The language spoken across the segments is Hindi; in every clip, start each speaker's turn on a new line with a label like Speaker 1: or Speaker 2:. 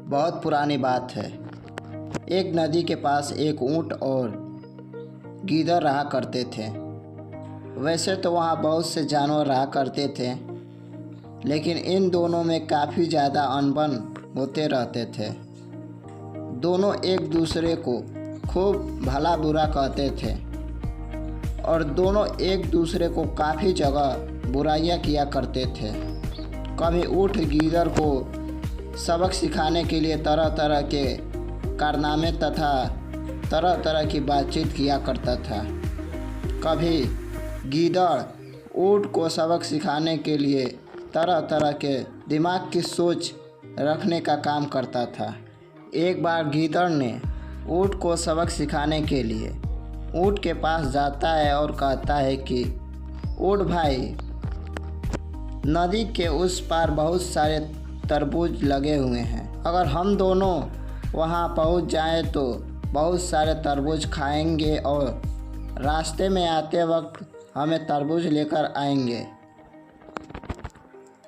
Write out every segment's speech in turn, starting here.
Speaker 1: बहुत पुरानी बात है। एक नदी के पास एक ऊंट और गीदड़ रहा करते थे। वैसे तो वहाँ बहुत से जानवर रहा करते थे, लेकिन इन दोनों में काफ़ी ज़्यादा अनबन होते रहते थे। दोनों एक दूसरे को खूब भला बुरा कहते थे और दोनों एक दूसरे को काफ़ी जगह बुराइयां किया करते थे। कभी ऊँट गीदड़ को सबक सिखाने के लिए तरह तरह के कारनामे तथा तरह तरह की बातचीत किया करता था। कभी गीदड़ ऊँट को सबक सिखाने के लिए तरह तरह के दिमाग की सोच रखने का काम करता था। एक बार गीदड़ ने ऊँट को सबक सिखाने के लिए ऊँट के पास जाता है और कहता है कि ऊँट भाई, नदी के उस पार बहुत सारे तरबूज लगे हुए हैं। अगर हम दोनों वहां पहुंच जाएं तो बहुत सारे तरबूज खाएंगे और रास्ते में आते वक्त हमें तरबूज लेकर आएंगे,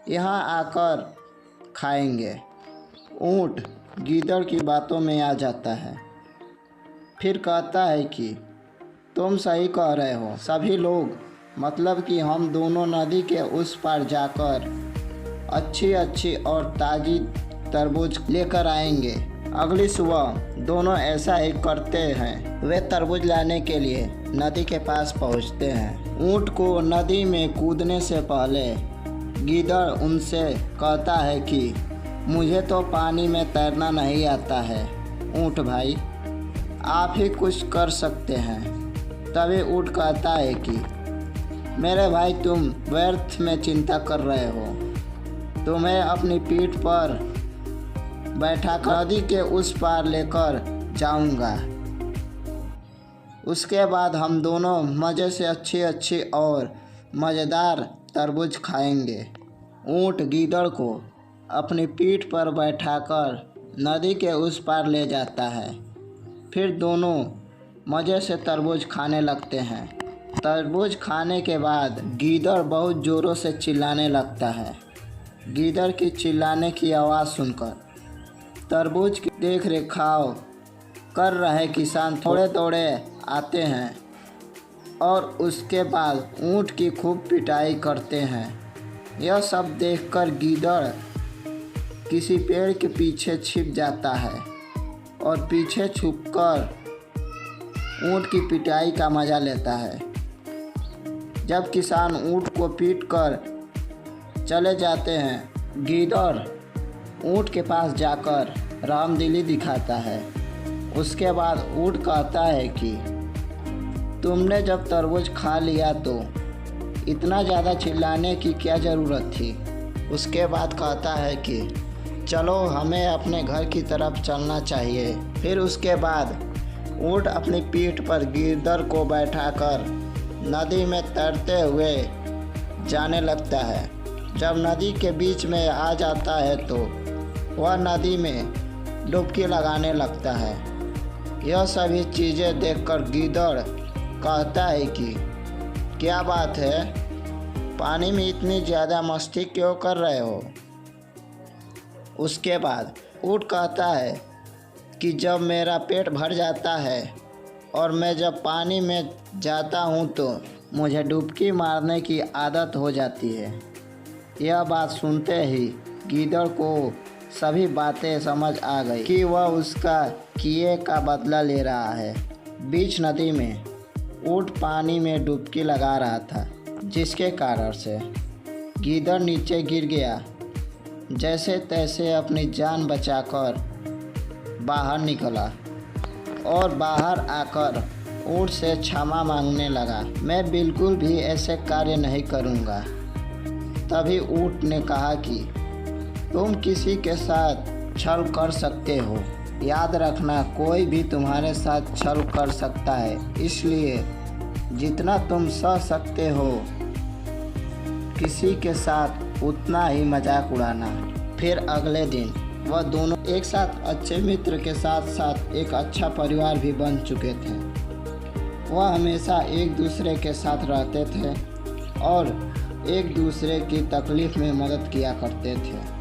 Speaker 1: यहाँ आकर खाएंगे। ऊँट गीदड़ की बातों में आ जाता है, फिर कहता है कि तुम सही कह रहे हो। सभी लोग, मतलब कि हम दोनों नदी के उस पार जाकर अच्छी अच्छी और ताज़ी तरबूज लेकर आएंगे। अगली सुबह दोनों ऐसा ही करते हैं। वे तरबूज लाने के लिए नदी के पास पहुंचते हैं। ऊँट को नदी में कूदने से पहले गीदड़ उनसे कहता है कि मुझे तो पानी में तैरना नहीं आता है। ऊँट भाई, आप ही कुछ कर सकते हैं। तभी ऊँट कहता है कि मेरे भाई, तुम व्यर्थ में चिंता कर रहे हो। तुम्हें अपनी पीठ पर बैठा कर नदी के उस पार लेकर जाऊंगा। उसके बाद हम दोनों मज़े से अच्छी अच्छी और मज़ेदार तरबूज खाएंगे। ऊँट गीदड़ को अपनी पीठ पर बैठाकर नदी के उस पार ले जाता है। फिर दोनों मज़े से तरबूज खाने लगते हैं। तरबूज खाने के बाद गीदड़ बहुत ज़ोरों से चिल्लाने लगता है। गीदड़ की चिल्लाने की आवाज़ सुनकर तरबूज की देख रेखाव कर रहे किसान थोड़े थोड़े आते हैं और उसके बाद ऊँट की खूब पिटाई करते हैं। यह सब देखकर गीदड़ किसी पेड़ के पीछे छिप जाता है और पीछे छुपकर ऊँट की पिटाई का मज़ा लेता है। जब किसान ऊँट को पीटकर चले जाते हैं, गीदड़ ऊँट के पास जाकर रहमदिली दिखाता है। उसके बाद ऊँट कहता है कि तुमने जब तरबूज खा लिया तो इतना ज़्यादा चिल्लाने की क्या ज़रूरत थी। उसके बाद कहता है कि चलो, हमें अपने घर की तरफ चलना चाहिए। फिर उसके बाद ऊँट अपनी पीठ पर गीदड़ को बैठाकर नदी में तैरते हुए जाने लगता है। जब नदी के बीच में आ जाता है तो वह नदी में डुबकी लगाने लगता है। यह सभी चीज़ें देखकर गीदड़ कहता है कि क्या बात है, पानी में इतनी ज़्यादा मस्ती क्यों कर रहे हो। उसके बाद ऊँट कहता है कि जब मेरा पेट भर जाता है और मैं जब पानी में जाता हूँ तो मुझे डुबकी मारने की आदत हो जाती है। यह बात सुनते ही गीदड़ को सभी बातें समझ आ गई कि वह उसका किए का बदला ले रहा है। बीच नदी में ऊँट पानी में डुबकी लगा रहा था, जिसके कारण से गीदड़ नीचे गिर गया। जैसे तैसे अपनी जान बचाकर बाहर निकला और बाहर आकर ऊँट से क्षमा मांगने लगा। मैं बिल्कुल भी ऐसे कार्य नहीं करूँगा। तभी ऊँट ने कहा कि तुम किसी के साथ छल कर सकते हो, याद रखना कोई भी तुम्हारे साथ छल कर सकता है, इसलिए जितना तुम सह सकते हो किसी के साथ उतना ही मजाक उड़ाना। फिर अगले दिन वह दोनों एक साथ अच्छे मित्र के साथ साथ एक अच्छा परिवार भी बन चुके थे। वह हमेशा एक दूसरे के साथ रहते थे और एक दूसरे की तकलीफ़ में मदद किया करते थे।